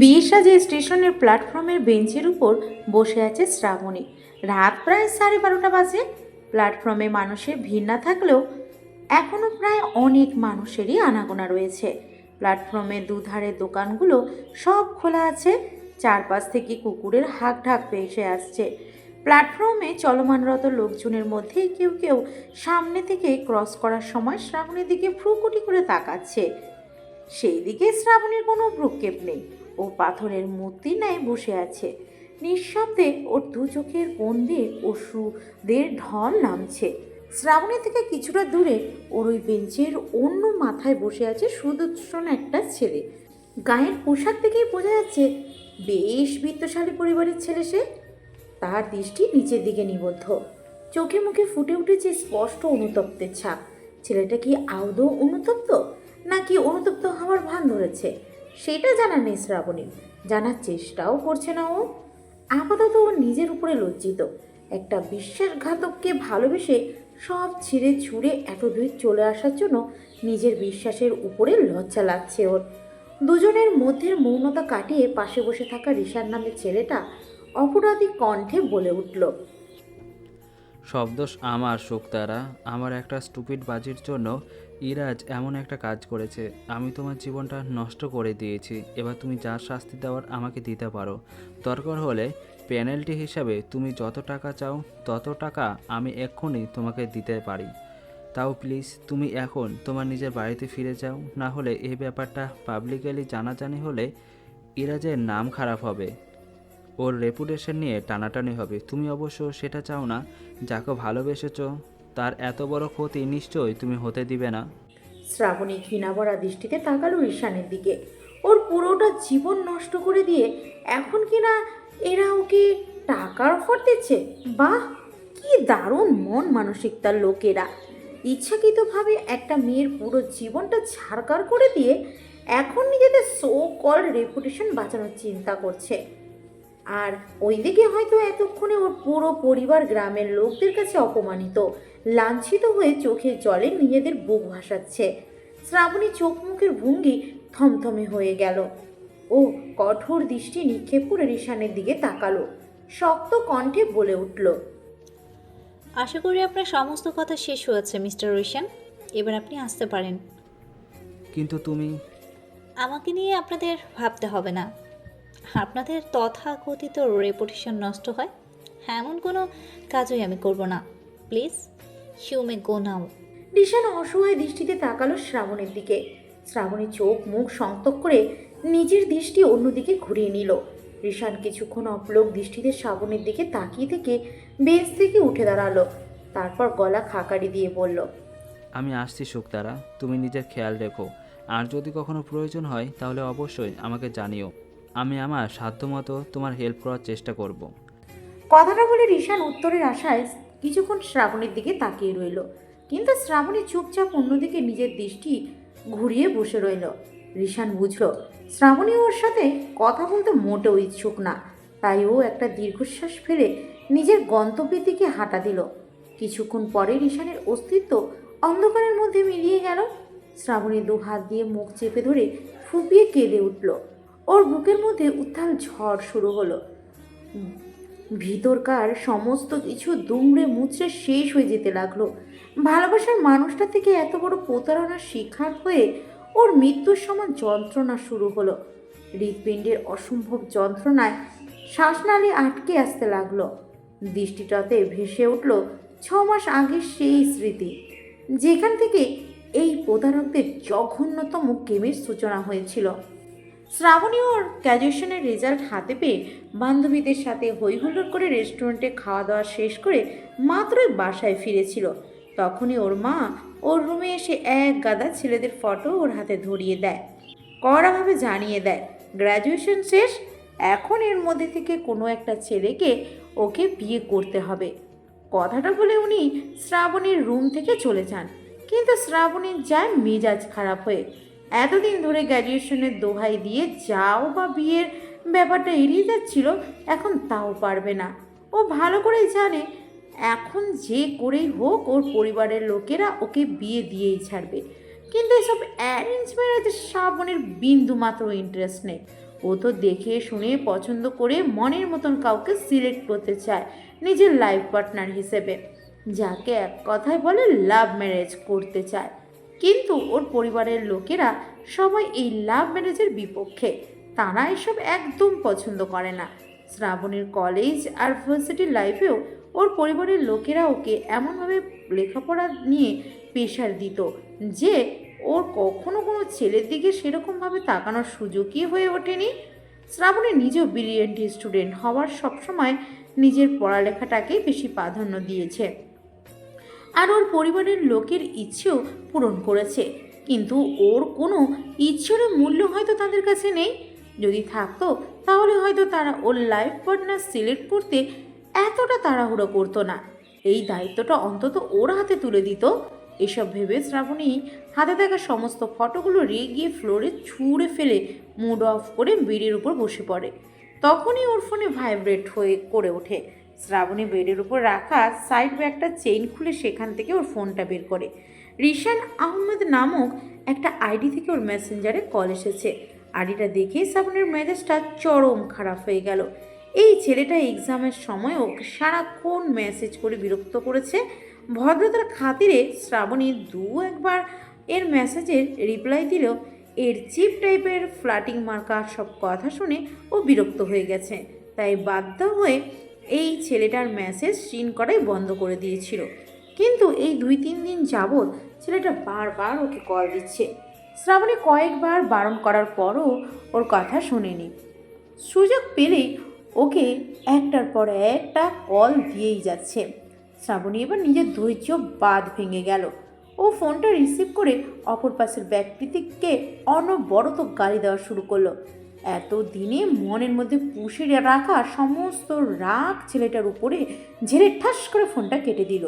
বিয়ে সাজে স্টেশনের প্ল্যাটফর্মের বেঞ্চের উপর বসে আছে শ্রাবণী। রাত প্রায় 12:30 বাজে। প্ল্যাটফর্মে মানুষের ভিড় না থাকলেও এখনও প্রায় অনেক মানুষেরই আনাগোনা রয়েছে। প্ল্যাটফর্মের দুধারের দোকানগুলো সব খোলা আছে। চারপাশ থেকে কুকুরের হাঁক ঢাক ভেসে আসছে। প্ল্যাটফর্মে চলমানরত লোকজনের মধ্যে কেউ কেউ সামনে থেকে ক্রস করার সময় শ্রাবণীর দিকে ভ্রুকুটি করে তাকাচ্ছে। সেই দিকে শ্রাবণীর কোনো ভ্রুক্ষেপ নেই। ও পাথরের মূর্তির ন্যায় বসে আছে। নিঃশব্দে ওর দু চোখের কোণ দিয়ে অশ্রুদের ঢল নামছে। শ্রাবণী থেকে কিছুটা দূরে ওর ওই বেঞ্চের অন্য মাথায় বসে আছে সুদর্শন একটা ছেলে। গায়ের পোশাক থেকেই বোঝা যাচ্ছে বেশ বিত্তশালী পরিবারের ছেলে সে। তার দৃষ্টি নিচের দিকে নিবদ্ধ। চোখে মুখে ফুটে উঠেছে স্পষ্ট অনুতপ্তের ছাপ। ছেলেটা কি আদৌ অনুতপ্ত, নাকি অনুতপ্ত হওয়ার ভান ধরেছে, সেটা জানা নেই শ্রাবণীর। জানার চেষ্টাও করছে না ও। আপাতত ও নিজের উপরে লজ্জিত। একটা বিশ্বাসঘাতককে ভালোবেসে সব ছিঁড়ে ছুঁড়ে এত দূর চলে আসার জন্য নিজের বিশ্বাসের উপরে লজ্জা লাগছে ওর। দুজনের মধ্যের মৌনতা কাটিয়ে পাশে বসে থাকা রিশান নামের ছেলেটা অপরাধী কণ্ঠে বলে উঠল, সব দোষ আমার শোকতারা। আমার একটা স্টুপিড বাজির জন্য ইরাজ এমন একটা কাজ করেছে। আমি তোমার জীবনটা নষ্ট করে দিয়েছি। এবার তুমি যার শাস্তি দেওয়ার আমাকে দিতে পারো। দরকার হলে পেনাল্টি হিসাবে তুমি যত টাকা চাও তত টাকা আমি এক্ষুনি তোমাকে দিতে পারি। তাও প্লিজ তুমি এখন তোমার নিজের বাড়িতে ফিরে যাও, না হলে এই ব্যাপারটা পাবলিকলি জানাজানি হলে ইরাজের নাম খারাপ হবে, ওর রেপুটেশন নিয়ে টানাটানি হবে। তুমি অবশ্য সেটা চাও না। যাকে ভালোবেসেছ তার এত বড় ক্ষতি নিশ্চয়ই তুমি হতে দিবে না। শ্রাবণী ঘৃণাভরা দৃষ্টিতে তাকালো রিশানের দিকে। ওর পুরোটা জীবন নষ্ট করে দিয়ে এখন কিনা এরা ওকে টাকার অফার দিচ্ছে। বাহ, কি দারুণ মন মানসিকতার লোকেরা। ইচ্ছাকৃতভাবে একটা মেয়ের পুরো জীবনটা ছাড়কার করে দিয়ে এখন নিজেদের সো কল্ড রেপুটেশন বাঁচানোর চিন্তা করছে। আর ওইদিকে হয়তো এতক্ষণে ওর পুরো পরিবার গ্রামের লোকদের কাছে অপমানিত, লাঞ্ছিত হয়ে চোখের জলে নিজেদের বুক ভাসাচ্ছে। শ্রাবণী চোখ মুখের ভঙ্গি থমথমে হয়ে গেল। ও কঠোর দৃষ্টি নিক্ষেপ করে রিশানের দিকে তাকালো। শক্ত কণ্ঠে বলে উঠল, আশা করি আপনার সমস্ত কথা শেষ হয়েছে মিস্টার রিশান। এবার আপনি আসতে পারেন। কিন্তু তুমি আমাকে নিয়ে আপনাদের ভাবতে হবে না। আপনাদের তথাকথিত রেপুটেশন নষ্ট হয় এমন কোনো কাজই আমি করব না। প্লিজ ইউ মে গো নাও। রিশান অসহায় দৃষ্টিতে তাকালো শ্রাবণের দিকে। শ্রাবণী চোখ মুখ সংতক করে নিজের দৃষ্টি অন্যদিকে ঘুরিয়ে নিল। রিশান কিছুক্ষণ অপলক দৃষ্টিতে শ্রাবণের দিকে তাকিয়ে থেকে বেঞ্চ থেকে উঠে দাঁড়ালো। তারপর গলা খাকারি দিয়ে বলল, আমি আসছি শোকতারা, তুমি নিজের খেয়াল রেখো। আর যদি কখনো প্রয়োজন হয় তাহলে অবশ্যই আমাকে জানিও। আমি আমার সাধ্যমতো তোমার হেল্প করার চেষ্টা করব। কথাটা বলে রিশান উত্তরের আশায় কিছুক্ষণ শ্রাবণীর দিকে তাকিয়ে রইল। কিন্তু শ্রাবণী চুপচাপ অন্যদিকে নিজের দৃষ্টি ঘুরিয়ে বসে রইল। রিশান বুঝল শ্রাবণী ওর সাথে কথা বলতে মোটেও ইচ্ছুক না। তাই ও একটা দীর্ঘশ্বাস ফেলে নিজের গন্তব্যের দিকে হাঁটা দিল। কিছুক্ষণ পরে রিশানের অস্তিত্ব অন্ধকারের মধ্যে মিলিয়ে গেল। শ্রাবণী দু হাত দিয়ে মুখ চেপে ধরে ফুপিয়ে কেঁদে উঠল। ওর বুকের মধ্যে উত্তাল ঝড় শুরু হলো। ভিতরকার সমস্ত কিছু দুমড়ে মুচড়ে শেষ হয়ে যেতে লাগলো। ভালোবাসার মানুষটা থেকে এত বড় প্রতারণার শিকার হয়ে ওর মৃত্যুর সমান যন্ত্রণা শুরু হলো। হৃৎপিণ্ডের অসম্ভব যন্ত্রণায় শ্বাসনালী আটকে আসতে লাগলো। দৃষ্টিটাতে ভেসে উঠল 6 মাস আগের সেই স্মৃতি, যেখান থেকে এই প্রতারকদের জঘন্যতম গেমের সূচনা হয়েছিল। শ্রাবণী ওর গ্র্যাজুয়েশনের রেজাল্ট হাতে পেয়ে বান্ধবীদের সাথে হইহুল্লোড় করে রেস্টুরেন্টে খাওয়া দাওয়া শেষ করে মাত্রই বাসায় ফিরেছিল। তখনই ওর মা ওর রুমে এসে এক গাদা ছেলেদের ফটো ওর হাতে ধরিয়ে দেয়। কড়াভাবে জানিয়ে দেয় গ্র্যাজুয়েশন শেষ, এখন এর মধ্যে থেকে কোনো একটা ছেলেকে ওকে বিয়ে করতে হবে। কথাটা বলে উনি শ্রাবণীর রুম থেকে চলে যান। কিন্তু শ্রাবণীর যায় মেজাজ খারাপ হয়ে। এতদিন ধরে গ্র্যাজুয়েশনের দোহাই দিয়ে যাও বা বিয়ের ব্যাপারটা এড়িয়ে যাচ্ছিল, এখন তাও পারবে না। ও ভালো করেই জানে এখন যে করেই হোক ওর পরিবারের লোকেরা ওকে বিয়ে দিয়েই ছাড়বে। কিন্তু এসব অ্যারেঞ্জ ম্যারেজে শ্রাবণের বিন্দু মাত্র ইন্টারেস্ট নেই। ও তো দেখে শুনে পছন্দ করে মনের মতন কাউকে সিলেক্ট করতে চায় নিজের লাইফ পার্টনার হিসেবে, যাকে এক কথায় বলে লাভ ম্যারেজ করতে চায়। কিন্তু ওর পরিবারের লোকেরা সবাই এই লাভ ম্যারেজের বিপক্ষে, তারা এসব একদম পছন্দ করে না। শ্রাবণীর কলেজ আর ভার্সিটির লাইফেও ওর পরিবারের লোকেরা ওকে এমনভাবে লেখাপড়া নিয়ে প্রেশার দিত যে ওর কখনো কোনো ছেলের দিকে সেরকমভাবে তাকানোর সুযোগই হয়ে ওঠেনি। শ্রাবণী নিজেও ব্রিলিয়েন্ট স্টুডেন্ট হওয়ার সবসময় নিজের পড়ালেখাটাকেই বেশি প্রাধান্য দিয়েছে, আর ওর পরিবারের লোকের ইচ্ছেও পূরণ করেছে। কিন্তু ওর কোনো ইচ্ছের মূল্য হয়তো তাদের কাছে নেই। যদি থাকতো তাহলে হয়তো তারা ওর লাইফ পার্টনার সিলেক্ট করতে এতটা তাড়াহুড়ো করতো না, এই দায়িত্বটা অন্তত ওর হাতে তুলে দিত। এসব ভেবে শ্রাবণী হাতে থাকা সমস্ত ফটোগুলো রেগে ফ্লোরে ছুঁড়ে ফেলে মুড অফ করে বেডের উপর বসে পড়ে। তখনই ওর ফোনে ভাইব্রেট হয়ে করে ওঠে। শ্রাবণী বেডের উপর রাখা সাইড ব্যাগটা চেইন খুলে সেখান থেকে ওর ফোনটা বের করে। রিশান আহমেদ নামক একটা আইডি থেকে ওর মেসেঞ্জারে কল এসেছে। আইডিটা দেখে শ্রাবণীর মেজাজটা চরম খারাপ হয়ে গেল। এই ছেলেটা এক্সামের সময় ওকে সারাক্ষণ মেসেজ করে বিরক্ত করেছে। ভদ্রতার খাতিরে শ্রাবণী একবার এর মেসেজের রিপ্লাই দিলেও এর চিপ টাইপের ফ্লাটিং মার্কা সব কথা শুনে ও বিরক্ত হয়ে গেছে। তাই বাধ্য হয়ে এই ছেলেটার মেসেজ সিন করাই বন্ধ করে দিয়েছিল। কিন্তু এই 2-3 দিন যাবৎ ছেলেটা বারবার ওকে কল দিচ্ছে। শ্রাবণী কয়েকবার বারণ করার পরও ওর কথা শোনেনি। সুযোগ পেলেই ওকে একটার পর একটা কল দিয়েই যাচ্ছে। শ্রাবণী এবার নিজের ধৈর্য বাঁধ ভেঙে গেল। ও ফোনটা রিসিভ করে অপর পাশের ব্যক্তিকে অনবরত গালি দেওয়া শুরু করলো। এত দিনে মনের মধ্যে পুষে রাখা সমস্ত রাগ ছেলেটার উপরে ঝেড়ে ঠাস করে ফোনটা কেটে দিল।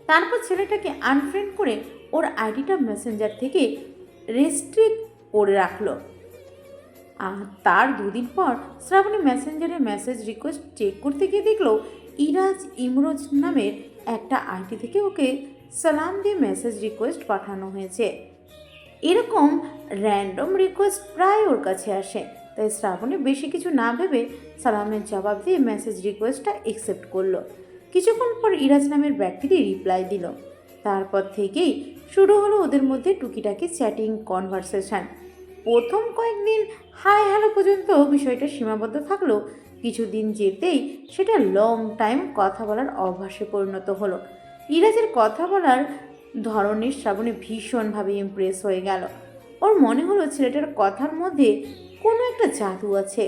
তারপর ছেলেটাকে আনফ্রেন্ড করে ওর আইডিটা মেসেঞ্জার থেকে রেস্ট্রিক্ট করে রাখলো। আর তার 2 দিন পর শ্রাবণী মেসেঞ্জারে মেসেজ রিকোয়েস্ট চেক করতে গিয়ে দেখলো ইরাজ ইমরোজ নামের একটা আইডি থেকে ওকে সালাম দিয়ে মেসেজ রিকোয়েস্ট পাঠানো হয়েছে। এরকম র্যান্ডম রিকোয়েস্ট প্রায় ওর কাছে আসে, তাই শ্রাবণী বেশি কিছু না ভেবে সালামের জবাব দিয়ে মেসেজ রিকোয়েস্টটা অ্যাকসেপ্ট করলো। কিছুক্ষণ পর ইরাজ নামের ব্যক্তিটি রিপ্লাই দিল। তারপর থেকেই শুরু হলো ওদের মধ্যে টুকিটাকি চ্যাটিং কনভারসেশন। প্রথম কয়েকদিন হাই হ্যালো পর্যন্ত বিষয়টা সীমাবদ্ধ থাকলেও কিছুদিন যেতেই সেটা লং টাইম কথা বলার অভ্যাসে পরিণত হলো। ইরাজের কথা বলার ধরনের শ্রাবণী ভীষণভাবে ইমপ্রেস হয়ে গেল। ওর মনে হলো ছেলেটার কথার মধ্যে কোনো একটা জাদু আছে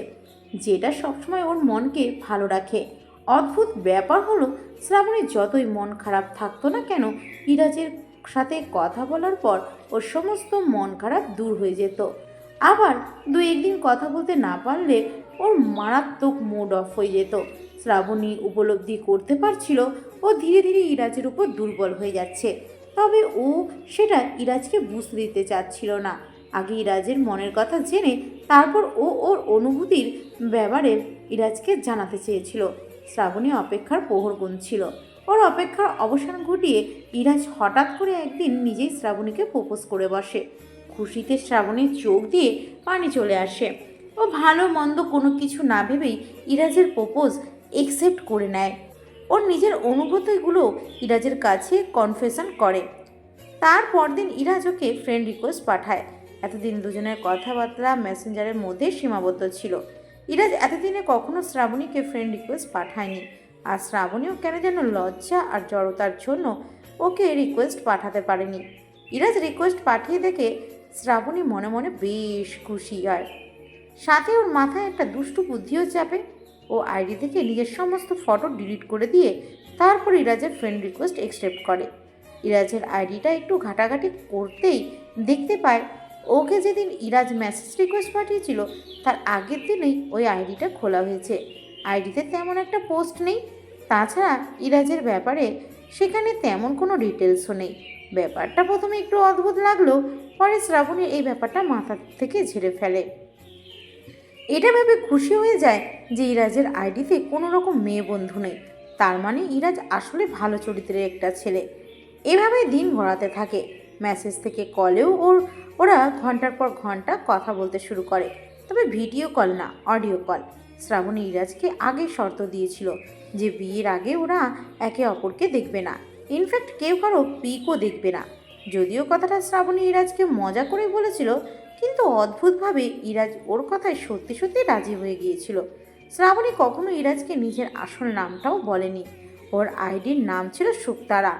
যেটা সবসময় ওর মনকে ভালো রাখে। অদ্ভুত ব্যাপার হলো শ্রাবণীর যতই মন খারাপ থাকতো না কেন, ইরাজের সাথে কথা বলার পর ওর সমস্ত মন খারাপ দূর হয়ে যেত। আবার 2-1 দিন কথা বলতে না পারলে ওর মারাত্মক মুড অফ হয়ে যেত। শ্রাবণী উপলব্ধি করতে পারছিল ও ধীরে ধীরে ইরাজের উপর দুর্বল হয়ে যাচ্ছে, তবে ও সেটা ইরাজকে বুঝতে দিতে চাচ্ছিল না। আগে ইরাজের মনের কথা জেনে তারপর ও ওর অনুভূতির ব্যাপারে ইরাজকে জানাতে চেয়েছিল। শ্রাবণী অপেক্ষার প্রহর গুনছিল। ওর অপেক্ষার অবসান ঘটিয়ে ইরাজ হঠাৎ করে একদিন নিজেই শ্রাবণীকে প্রপোজ করে বসে। খুশিতে শ্রাবণীর চোখ দিয়ে পানি চলে আসে। ও ভালো মন্দ কোনো কিছু না ভেবেই ইরাজের প্রপোজ অ্যাকসেপ্ট করে নেয়। ওর নিজের অনুভূতিগুলো ইরাজের কাছে কনফেশন করে। তারপর দিন ইরাজ ওকে ফ্রেন্ড রিকোয়েস্ট পাঠায়। এতদিন দুজনের কথাবার্তা মেসেঞ্জারের মধ্যে সীমাবদ্ধ ছিল। ইরাজ এতদিনে কখনো শ্রাবণীকে ফ্রেন্ড রিকোয়েস্ট পাঠায়নি, আর শ্রাবণীও কেন যেন লজ্জা আর জড়তার জন্য ওকে রিকোয়েস্ট পাঠাতে পারেনি। ইরাজ রিকোয়েস্ট পাঠিয়ে দেখে শ্রাবণী মনে মনে বেশ খুশি হয়। সাথে ওর মাথায় একটা দুষ্টু বুদ্ধিও চাপে। ও আইডি থেকে নিজের সমস্ত ফটো ডিলিট করে দিয়ে তারপর ইরাজের ফ্রেন্ড রিকোয়েস্ট অ্যাকসেপ্ট করে। ইরাজের আইডিটা একটু ঘাটাঘাটি করতেই দেখতে পায় ওকে যেদিন ইরাজ মেসেজ রিকোয়েস্ট পাঠিয়েছিল তার আগের দিনেই ওই আইডিটা খোলা হয়েছে। আইডিতে তেমন একটা পোস্ট নেই, তাছাড়া ইরাজের ব্যাপারে সেখানে তেমন কোনো ডিটেলসও নেই। ব্যাপারটা প্রথমে একটু অদ্ভুত লাগলো, পরে শ্রাবণী এই ব্যাপারটা মাথা থেকে ঝেড়ে ফেলে। এটা ভেবে খুশি হয়ে যায় যে ইরাজের আইডিতে কোনো রকম মেয়ে বন্ধু নেই, তার মানে ইরাজ আসলে ভালো চরিত্রের একটা ছেলে। এভাবেই দিন গড়াতে থাকে। মেসেজ থেকে কলেও ওরা ঘন্টার পর ঘন্টা কথা বলতে শুরু করে। তবে ভিডিও কল না, অডিও কল। শ্রাবণী ইরাজকে আগে শর্ত দিয়েছিল যে বিয়ের আগে ওরা একে অপরকে দেখবে না, ইনফ্যাক্ট কেউ কারো পিকও দেখবে না। যদিও কথাটা শ্রাবণী ইরাজকে মজা করে বলেছিল, কিন্তু অদ্ভুতভাবে ইরাজ ওর কথায় সত্যি সত্যি রাজি হয়ে গিয়েছিল। শ্রাবণী কখনো ইরাজকে নিজের আসল নামটাও বলেনি। ওর আইডির নাম ছিল শুকতারা।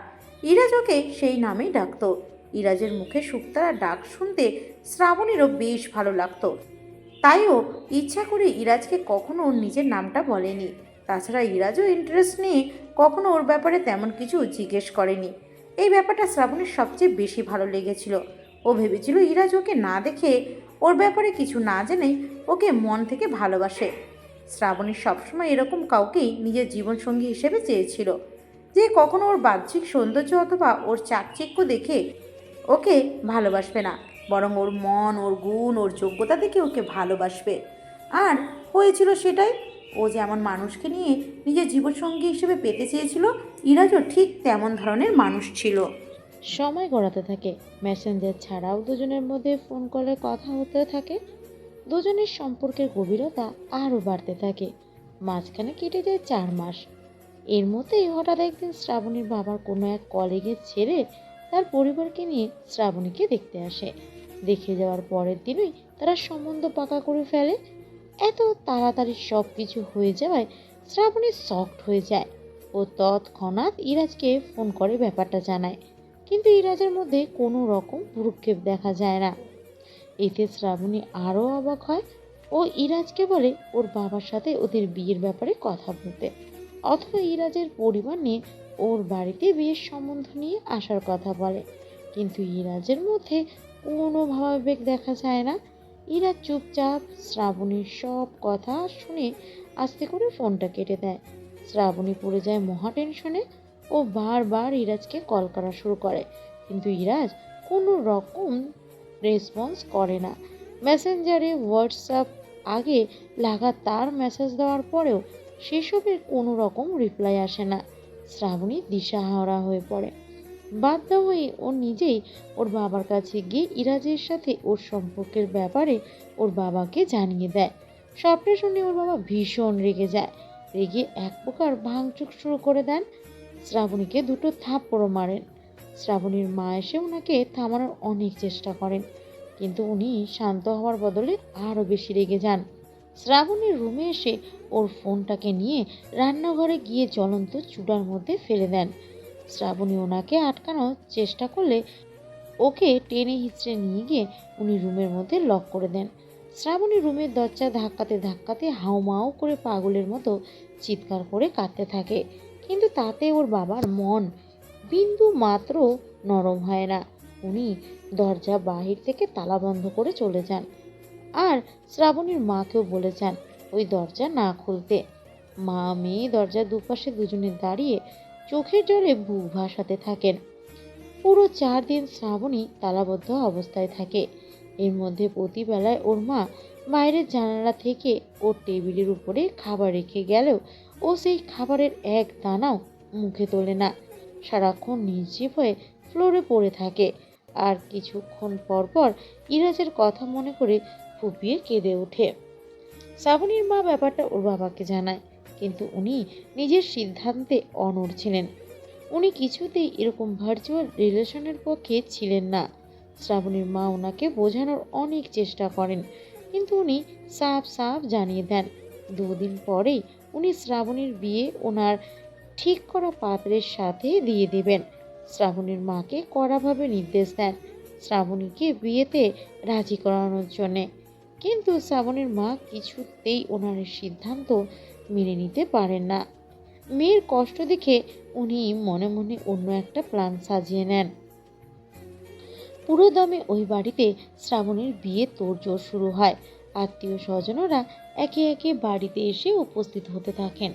ইরাজ ওকে সেই নামেই ডাকতো। ইরাজের মুখে শুকতারা ডাক শুনতে শ্রাবণীরও বেশ ভালো লাগতো। তাইও ইচ্ছা করে ইরাজকে কখনো ওর নিজের নামটা বলেনি। তাছাড়া ইরাজও ইন্টারেস্ট নিয়ে কখনো ওর ব্যাপারে তেমন কিছু জিজ্ঞেস করেনি। এই ব্যাপারটা শ্রাবণীর সবচেয়ে বেশি ভালো লেগেছিল। ও ভেবেছিল ইরাজ ওকে না দেখে, ওর ব্যাপারে কিছু না জেনে ওকে মন থেকে ভালোবাসে। শ্রাবণী সবসময় এরকম কাউকেই নিজের জীবনসঙ্গী হিসেবে চেয়েছিল, যে কখনো ওর বাহ্যিক সৌন্দর্য অথবা ওর চাকচিক্য দেখে ওকে ভালোবাসবে না, বরং ওর মন, ওর গুণ, ওর যোগ্যতা দেখে ওকে ভালোবাসবে। আর হয়েছিল সেটাই। ও যেমন মানুষকে নিয়ে নিজের জীবনসঙ্গী হিসেবে পেতে চেয়েছিল, ইরাজও ঠিক তেমন ধরনের মানুষ ছিল। সময় গড়াতে থাকে। মেসেঞ্জার ছাড়াও দুজনের মধ্যে ফোন কলে কথা হতে থাকে। দুজনের সম্পর্কের গভীরতা আরও বাড়তে থাকে। মাঝখানে কেটে যায় 4 মাস। এর মধ্যেই হঠাৎ একদিন শ্রাবণীর বাবার কোনো এক কলিগের ছেলে তার পরিবারকে নিয়ে শ্রাবণীকে দেখতে আসে। দেখে যাওয়ার পরের দিনই তারা সম্বন্ধ পাকা করে ফেলে। এত তাড়াতাড়ি সব কিছু হয়ে যাওয়ায় শ্রাবণী শকড হয়ে যায়। ও তৎক্ষণাৎ ইরাজকে ফোন করে ব্যাপারটা জানায়, কিন্তু ইরাজের মধ্যে কোনো রকম ভ্রুক্ষেপ দেখা যায় না। এতে শ্রাবণী আরও অবাক হয়। ও ইরাজকে বলে ওর বাবার সাথে ওদের বিয়ের ব্যাপারে কথা বলতে, অথবা ইরাজের পরিবার নিয়ে ওর বাড়িতে বিয়ের সম্বন্ধ নিয়ে আসার কথা বলে। কিন্তু ইরাজের মধ্যে কোনো ভাবাবেগ দেখা যায় না। ইরাজ চুপচাপ শ্রাবণীর সব কথা শুনে আস্তে করে ফোনটা কেটে দেয়। শ্রাবণী পড়ে যায় মহা টেনশনে। ও বারবার ইরাজকে কল করা শুরু করে, কিন্তু ইরাজ কোনো রকম রেসপন্স করে না। মেসেঞ্জারে, হোয়াটসঅ্যাপ আগে লাগাতার মেসেজ দেওয়ার পরেও সেসবের কোনো রকম রিপ্লাই আসে না। শ্রাবণী দিশাহারা হয়ে পড়ে। বাধ্য হয়ে ও নিজেই ওর বাবার কাছে গিয়ে ইরাজের সাথে ওর সম্পর্কের ব্যাপারে ওর বাবাকে জানিয়ে দেয়। সবটা শুনে ওর বাবা ভীষণ রেগে যায়। রেগে এক প্রকার ভাঙচুর শুরু করে দেন। শ্রাবণীকে 2টো থাপ্পড়ও মারেন। শ্রাবণীর মা এসে ওনাকে থামানোর অনেক চেষ্টা করেন, কিন্তু উনি শান্ত হওয়ার বদলে আরও বেশি রেগে যান। শ্রাবণীর রুমে এসে ওর ফোনটাকে নিয়ে রান্নাঘরে গিয়ে জ্বলন্ত চুলার মধ্যে ফেলে দেন। শ্রাবণী ওনাকে আটকানোর চেষ্টা করলে ওকে টেনে হিঁচড়ে নিয়ে গিয়ে উনি রুমের মধ্যে লক করে দেন। শ্রাবণী রুমের দরজা ধাক্কাতে ধাক্কাতে হাউমাউ করে পাগলের মতো চিৎকার করে কাঁদতে থাকে, কিন্তু তাতে ওর বাবার মন বিন্দু মাত্র নরম হয় না। উনি দরজা বাহির থেকে তালা বন্ধ করে চলে যান, আর শ্রাবণীর মাকেও বলে যান ওই দরজা না খুলতে। মা মেয়ে দরজার দুপাশে দুজনে দাঁড়িয়ে চোখের জলে বুক ভাসাতে থাকেন। পুরো 4 দিন শ্রাবণী তালাবদ্ধ অবস্থায় থাকে। এর মধ্যে প্রতিবেলায় ওর মা বাইরের জানালা থেকে ওর টেবিলের উপরে খাবার রেখে গেলেও ও সেই খাবারের এক দানাও মুখে তোলে না। সারাক্ষণ নির্জীব হয়ে ফ্লোরে পড়ে থাকে, আর কিছুক্ষণ পর পর ইরাজের কথা মনে করে ফুপিয়ে কেঁদে ওঠে। শ্রাবণীর মা ব্যাপারটা ওর বাবাকে জানায়, কিন্তু উনি নিজের সিদ্ধান্তে অনড় ছিলেন। উনি কিছুতেই এরকম ভার্চুয়াল রিলেশনের পক্ষে ছিলেন না। শ্রাবণীর মা ওনাকে বোঝানোর অনেক চেষ্টা করেন, কিন্তু উনি সাফ সাফ জানিয়ে দেন 2 দিন পরেই উনি শ্রাবণীর বিয়ে ওনার ঠিক করা পাত্রের সাথে দিয়ে দেবেন। শ্রাবণীর মাকে কড়াভাবে নির্দেশ দেন শ্রাবণীকে বিয়েতে রাজি করানোর জন্যে, কিন্তু শ্রাবণীর মা কিছুতেই ওনার সিদ্ধান্ত মেনে নিতে পারেন না। মেয়ের কষ্ট দেখে উনি মনে মনে অন্য একটা প্ল্যান সাজিয়ে নেন। পুরো দমে ওই বাড়িতে শ্রাবণীর বিয়ে তোড়জোড় শুরু হয়। আত্মীয় স্বজনরা একে একে বাড়িতে এসে উপস্থিত হতে থাকেন।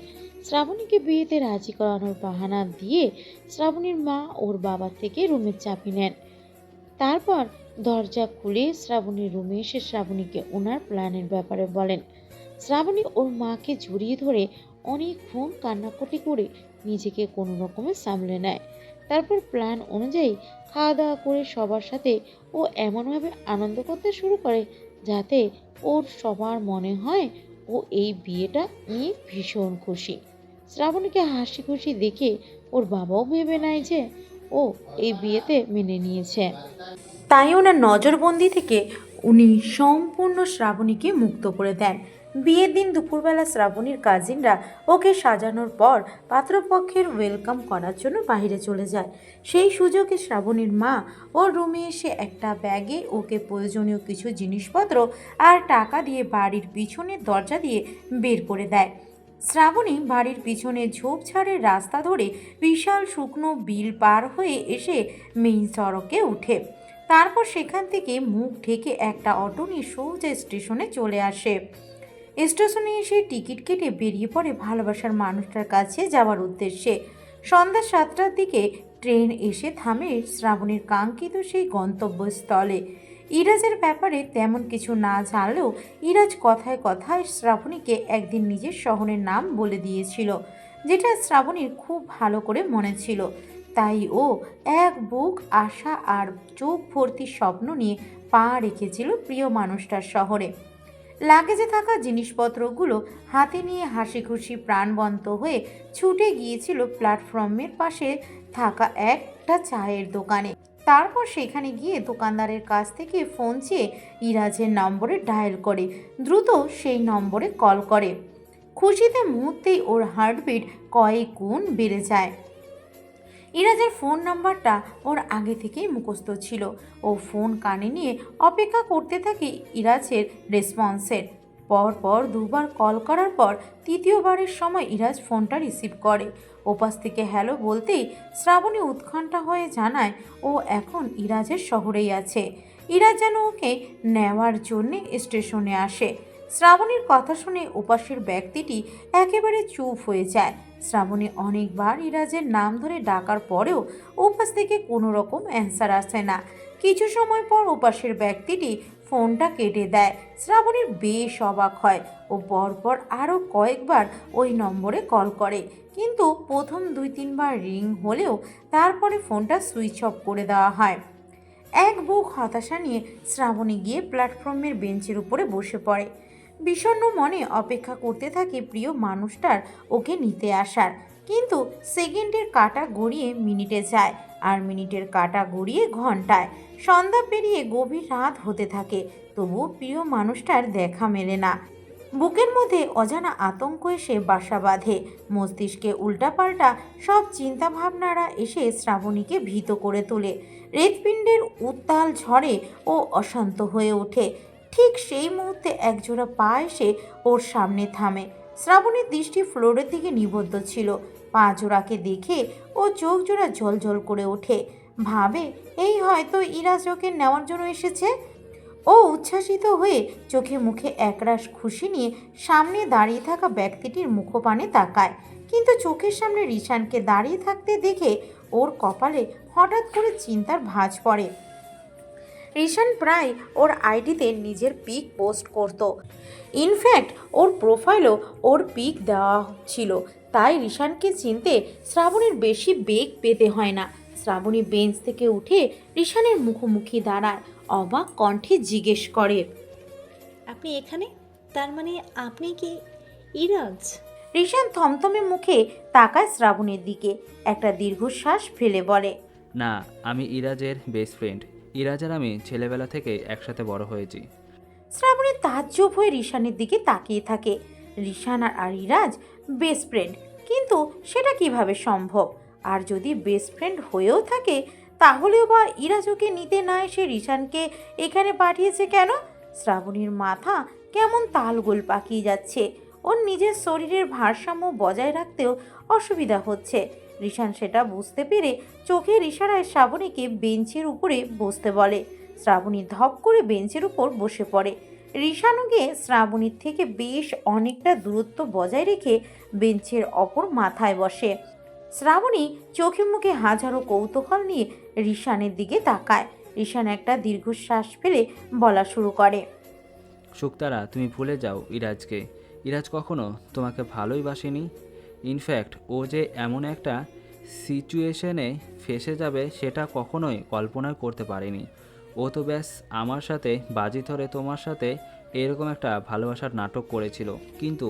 শ্রাবণীকে বিয়েতে রাজি করানোর বাহানা দিয়ে শ্রাবণীর মা ওর বাবা থেকে রুমের চাবি নেন। তারপর দরজা খুলে শ্রাবণীর রুমে এসে শ্রাবণীকে ওনার প্ল্যানের ব্যাপারে বলেন। শ্রাবণী ওর মাকে জড়িয়ে ধরে অনেকক্ষণ কান্নাকাটি করে নিজেকে কোনো রকমে সামলে নেয়। তারপর প্ল্যান অনুযায়ী খাওয়া দাওয়া করে সবার সাথে ও এমনভাবে আনন্দ করতে শুরু করে যাতে ওর সবার মনে হয় ও এই বিয়েটা নিয়ে ভীষণ খুশি। শ্রাবণীকে হাসি খুশি দেখে ওর বাবাও ভেবে নেয় যে ও এই বিয়েতে মেনে নিয়েছে। তাই ওনার নজরবন্দি থেকে উনি সম্পূর্ণ শ্রাবণীকে মুক্ত করে দেন। বিয়ের দিন দুপুরবেলা শ্রাবণীর কাজিনরা ওকে সাজানোর পর পাত্রপক্ষের ওয়েলকাম করার জন্য বাইরে চলে যায়। সেই সুযোগে শ্রাবণীর মা ওর রুমে এসে একটা ব্যাগে ওকে প্রয়োজনীয় কিছু জিনিসপত্র আর টাকা দিয়ে বাড়ির পিছনের দরজা দিয়ে বের করে দেয়। শ্রাবণী বাড়ির পিছনে ঝোপঝাড়ের রাস্তা ধরে বিশাল শুকনো বিল পার হয়ে এসে মেইন সড়কে ওঠে। তারপর সেখান থেকে মুখ ঢেকে একটা অটো নিয়ে সোজা স্টেশনে চলে আসে। স্টেশনে এসে টিকিট কেটে বেরিয়ে পড়ে ভালোবাসার মানুষটার কাছে যাওয়ার উদ্দেশ্যে। সন্ধ্যা 7টার দিকে ট্রেন এসে থামে শ্রাবণীর কাঙ্ক্ষিত সেই গন্তব্যস্থলে। ইরাজের ব্যাপারে তেমন কিছু না জানলেও ইরাজ কথায় কথায় শ্রাবণীকে একদিন নিজের শহরের নাম বলে দিয়েছিল, যেটা শ্রাবণীর খুব ভালো করে মনে ছিল। তাই ও এক বুক আশা আর চোখ ভর্তি স্বপ্ন নিয়ে পা রেখেছিল প্রিয় মানুষটার শহরে। লাগেজে থাকা জিনিসপত্রগুলো হাতে নিয়ে হাসি খুশি প্রাণবন্ত হয়ে ছুটে গিয়েছিল প্ল্যাটফর্মের পাশে থাকা একটা চায়ের দোকানে। তারপর সেখানে গিয়ে দোকানদারের কাছ থেকে ফোন চেয়ে ইরাজের নম্বরে ডায়াল করে দ্রুত সেই নম্বরে কল করে। খুশিতে মুহূর্তেই ওর হার্টবিট কয়েক গুণ বেড়ে যায়। ইরাজের ফোন নাম্বারটা ওর আগে থেকেই মুখস্থ ছিল। ও ফোন কানে নিয়ে অপেক্ষা করতে থাকে ইরাজের রেসপন্সের। পরপর দুবার কল করার পর তৃতীয়বারের সময় ইরাজ ফোনটা রিসিভ করে। ওপাশ থেকে হ্যালো বলতেই শ্রাবণী উৎকণ্ঠা হয়ে জানায় ও এখন ইরাজের শহরেই আছে। ইরাজ যেন ওকে নেওয়ার জন্যে স্টেশনে আসে। শ্রাবণীর কথা শুনে ওপাশের ব্যক্তিটি একেবারে চুপ হয়ে যায়। শ্রাবণী অনেকবার ইরাজের নাম ধরে ডাকার পরেও ওপাশ থেকে কোনো রকম অ্যান্সার আসে না। কিছু সময় পর ওপাশের ব্যক্তিটি ফোনটা কেটে দেয়। শ্রাবণীর বেশ অবাক হয় ও পরপর আরও কয়েকবার ওই নম্বরে কল করে, কিন্তু প্রথম 2-3 বার রিং হলেও তারপরে ফোনটা সুইচ অফ করে দেওয়া হয়। এক বুক হতাশা নিয়ে শ্রাবণী গিয়ে প্ল্যাটফর্মের বেঞ্চের উপরে বসে পড়ে। বিষণ্ণ মনে অপেক্ষা করতে থাকে প্রিয় মানুষটার ওকে নিতে আসার। কিন্তু সেকেন্ডের কাঁটা গড়িয়ে মিনিটে যায়, আর মিনিটের কাঁটা গড়িয়ে ঘন্টায়। সন্ধ্যা পেরিয়ে গভীর রাত হতে থাকে, তবুও প্রিয় মানুষটার দেখা মেলে না। বুকের মধ্যে অজানা আতঙ্ক এসে বাসা বাঁধে। মস্তিষ্কে উল্টাপাল্টা সব চিন্তাভাবনারা এসে শ্রাবণীকে ভীত করে তোলে। হৃৎপিণ্ডের উত্তাল ঝড়ে ও অশান্ত হয়ে ওঠে। ঠিক সেই মুহূর্তে একজোড়া পা এসে ওর সামনে থামে। শ্রাবণীর দৃষ্টি ফ্লোরের দিকে নিবদ্ধ ছিল। পা জোড়াকে দেখে ও চোখ জোড়া ঝলঝল করে ওঠে। ভাবে এই হয়তো ইরাজ ওকে নেওয়ার জন্য এসেছে। ও উচ্ছ্বাসিত হয়ে চোখে মুখে একরাশ খুশি নিয়ে সামনে দাঁড়িয়ে থাকা ব্যক্তিটির মুখপানে তাকায়, কিন্তু চোখের সামনে রিশানকে দাঁড়িয়ে থাকতে দেখে ওর কপালে হঠাৎ করে চিন্তার ভাঁজ পড়ে। রিশান প্রায় ওর আইডিতে নিজের পিক পোস্ট করত। ইনফ্যাক্ট ওর প্রোফাইলও ওর পিক দেওয়া ছিল। তাই রিশানকে চিনতে শ্রাবণীর বেশি বেগ পেতে হয় না। শ্রাবণী বেঞ্চ থেকে উঠে রিশানের মুখোমুখি দাঁড়ায়, অবাক কণ্ঠে জিজ্ঞেস করে, আপনি এখানে? তার মানে আপনি কি ইরাজ? রিশান থমথমে মুখে তাকায় শ্রাবণীর দিকে, একটা দীর্ঘশ্বাস ফেলে বলে, না, আমি ইরাজের বেস্ট ফ্রেন্ড। ইরাজ আর আমি ছেলেবেলা থেকে একসাথে বড় হয়েছি। শ্রাবণী তাজ্জব হয়ে রিশানের দিকে তাকিয়ে থাকে। রিশান আর ইরাজ বেস্ট ফ্রেন্ড, কিন্তু সেটা কিভাবে সম্ভব? আর যদি বেস্ট ফ্রেন্ড হয়েও থাকে, তাহলেও বা ইরাজ ওকে নিতে না এসে রিশানকে এখানে পাঠিয়েছে কেন? শ্রাবণীর মাথা কেমন তালগোল পাকিয়ে যাচ্ছে। ওর নিজের শরীরের ভারসাম্য বজায় রাখতেও অসুবিধা হচ্ছে। রিশান সেটা বুঝতে পেরে চোখের ইশারায় শ্রাবণীকে বেঞ্চের উপরে বসতে বলে। শ্রাবণী ধপ করে বেঞ্চের উপর বসে পড়ে। রিশানও গিয়ে শ্রাবণীর থেকে বেশ অনেকটা দূরত্ব বজায় রেখে বেঞ্চের অপর মাথায় বসে। শ্রাবণী চোখে মুখে হাজারো কৌতূহল নিয়ে রিশানের দিকে তাকায়। রিশান একটা দীর্ঘশ্বাস ফেলে বলা শুরু করে, শুক্তারা, তুমি ভুলে যাও ইরাজকে। ইরাজ কখনো তোমাকে ভালোই বাসেনি। ইনফ্যাক্ট ও যে এমন একটা সিচুয়েশনে ফেসে যাবে সেটা কখনোই কল্পনা করতে পারেনি। ও তো ব্যাস আমার সাথে বাজি ধরে তোমার সাথে এরকম একটা ভালোবাসার নাটক করেছিল, কিন্তু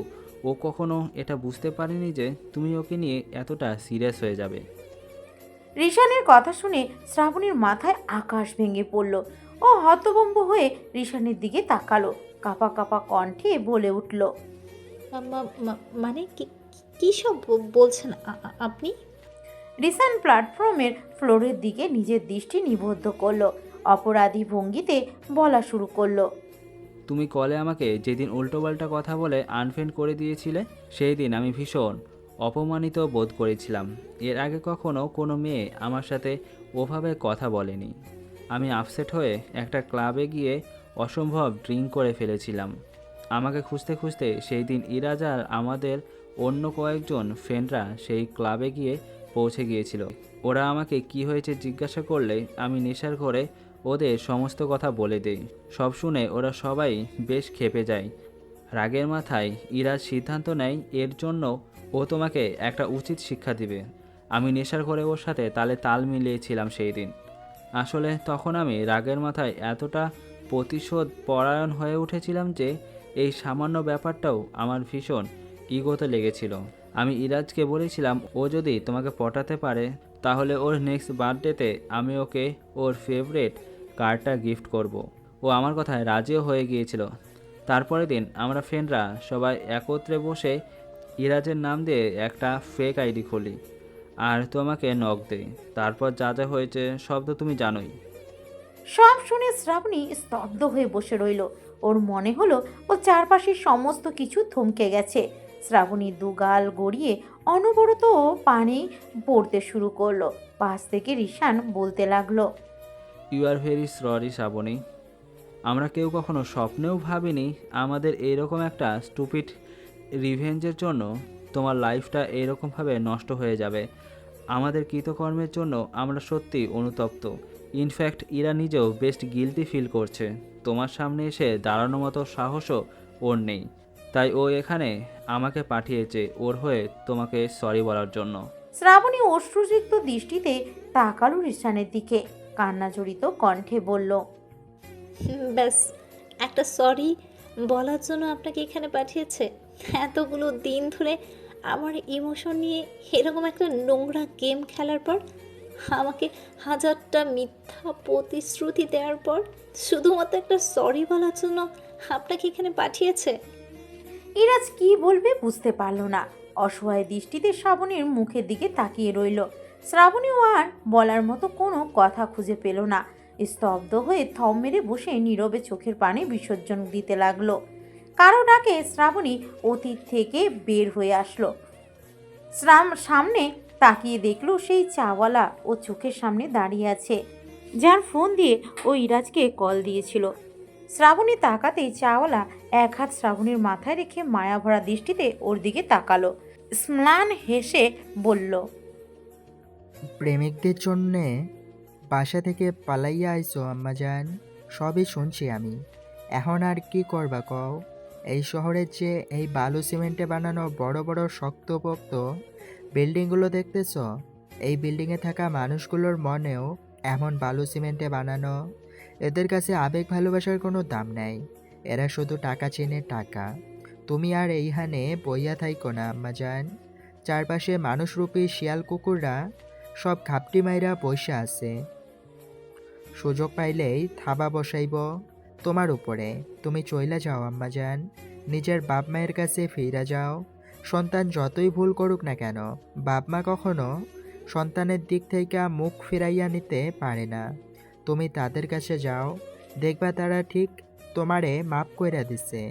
ও কখনো এটা বুঝতে পারেনি যে তুমি ওকে নিয়ে এতটা সিরিয়াস হয়ে যাবে। রিশানের কথা শুনে শ্রাবণীর মাথায় আকাশ ভেঙে পড়ল। ও হতভম্ব হয়ে রিশানের দিকে তাকালো, কাপা কাপা কণ্ঠে বলে উঠল, মানে কী সব বলছেন আপনি? রিশান প্ল্যাটফর্মের ফ্লোরের দিকে নিজের দৃষ্টি নিবদ্ধ করলো, অপরাধী ভঙ্গিতে বলা শুরু করলো, তুমি কলে আমাকে যেদিন উল্টোপাল্টা কথা বলে আনফ্রেন্ড করে দিয়েছিলে, সেই দিন আমি ভীষণ অপমানিত বোধ করেছিলাম। এর আগে কখনো কোনো মেয়ে আমার সাথে ওভাবে কথা বলেনি। আমি আপসেট হয়ে একটা ক্লাবে গিয়ে অসম্ভব ড্রিঙ্ক করে ফেলেছিলাম। আমাকে খুঁজতে খুঁজতে সেই দিন ইরাজ আর আমাদের অন্য কয়েকজন ফ্রেন্ডরা সেই ক্লাবে গিয়ে পৌঁছে গিয়েছিল। ওরা আমাকে কি হয়েছে জিজ্ঞাসা করলে আমি নেশার ঘরে ওদের সমস্ত কথা বলে দেই। সব শুনে ওরা সবাই বেশ ক্ষেপে যায়। রাগের মাথায় ইরাজ সিদ্ধান্ত নেয় এর জন্য ও তোমাকে একটা উচিত শিক্ষা দিবে। আমি নেশার ঘরে ওর সাথে তালে তাল মিলিয়েছিলাম সেই দিন। আসলে তখন আমি রাগের মাথায় এতটা প্রতিশোধ পরায়ণ হয়ে উঠেছিলাম যে এই সামান্য ব্যাপারটাও আমার ভীষণ ইগোতে লেগেছিল। আমি ইরাজকে বলেছিলাম ও যদি তোমাকে পটাতে পারে তাহলে ওর নেক্সট বার্থডেতে আমি ওকে ওর ফেভারিট কারটা গিফট করব। ও আমার কথায় রাজিও হয়ে গিয়েছিল। তারপরের দিন আমরা ফ্রেন্ডরা সবাই একত্রে বসে ইরাজের নাম দিয়ে একটা ফেক আইডি খুলি আর তোমাকে নক দেই। তারপর যা যা হয়েছে সব তো তুমি জানোই। সব শুনে শ্রাবণী স্তব্ধ হয়ে বসে রইল। ওর মনে হলো ও চারপাশের সমস্ত কিছু থমকে গেছে। শ্রাবণী দুগাল গড়িয়ে অনবরত পানি পড়তে শুরু করলো। পাশ থেকে রিশান বলতে লাগলো, you are very sorry Shrabani. আমরা কেউ কখনো স্বপ্নেও ভাবিনি আমাদের এইরকম একটা স্টুপিড রিভেঞ্জের জন্য তোমার লাইফটা এইরকমভাবে নষ্ট হয়ে যাবে। আমাদের কৃতকর্মের জন্য আমরা সত্যি অনুতপ্ত। ইনফ্যাক্ট ইরা নিজেও বেস্ট গিলটি ফিল করছে। তোমার সামনে এসে দাঁড়ানোর মতো সাহসও ওর নেই। তাই ও এখানে আমাকে পাঠিয়েছে ওর হয়ে তোমাকে সরি বলার জন্য। শ্রাবণী অশ্রুসিক্ত দৃষ্টিতে তাকালো রিশানের দিকে, কান্নাজড়িত কণ্ঠে বলল, ব্যাস একটা সরি বলার জন্য আপনাকে এখানে পাঠিয়েছে? এতগুলো দিন ধরে আমার ইমোশন নিয়ে এরকম একটা নোংরা গেম খেলার পর, আমাকে হাজারটা মিথ্যা প্রতিশ্রুতি দেওয়ার পর শুধুমাত্র একটা সরি বলার জন্য আপনাকে এখানে পাঠিয়েছে? ইরাজ কি বলবে বুঝতে পারল না। অসহায় দৃষ্টিতে শ্রাবণীর মুখের দিকে তাকিয়ে রইল। শ্রাবণীও আর বলার মতো কোনো কথা খুঁজে পেল না। স্তব্ধ হয়ে থম মেরে বসে নীরবে চোখের পানি বিসর্জন দিতে লাগলো। কারো ডাকে শ্রাবণী অতীত থেকে বের হয়ে আসলো। সামনে তাকিয়ে দেখলো সেই চাওয়ালা ও চোখের সামনে দাঁড়িয়ে আছে, যার ফোন দিয়ে ও ইরাজকে কল দিয়েছিল। শ্রাবণী তাকাতেই চাওয়ালা এক হাত শ্রাবণীর মাথায় রেখে মায়াভরা দৃষ্টিতে ওর দিকে তাকালো। স্ম্লান হেসে বলল, প্রেমিকদের জন্যে বাসা থেকে পালাইয়া আইসো আম্মাজান, সবই শুনছি আমি। এখন আর কি করবা কও? এই শহরের যে এই বালু সিমেন্টে বানানো বড় বড় শক্তপোক্ত বিল্ডিংগুলো দেখতেছ, এই বিল্ডিংয়ে থাকা মানুষগুলোর মনেও এমন বালু সিমেন্টে বানানো। এদের কাছে আবেগ ভালোবাসার কোনো দাম নাই। এরা শুধু টাকা চেনে, টাকা। তুমি আর এইখানে বইয়া থাইকো না আম্মাজান। চারপাশে মানুষরূপী শিয়াল কুকুররা সব ঘাপটি মাইরা বসে আছে। সুযোগ পাইলেই থাবা বসাইব তোমার উপরে। তুমি চইলা যাও আম্মাজান, নিজের বাপ মায়ের কাছে ফিরা যাও। সন্তান যতই ভুল করুক না কেন, বাপ মা কখনো সন্তানের দিক থেকে মুখ ফিরাইয়া নিতে পারে না। তুমি তাদের কাছে যাও, দেখবা তারা ঠিক তোমারে মাপ কইরা দিছে।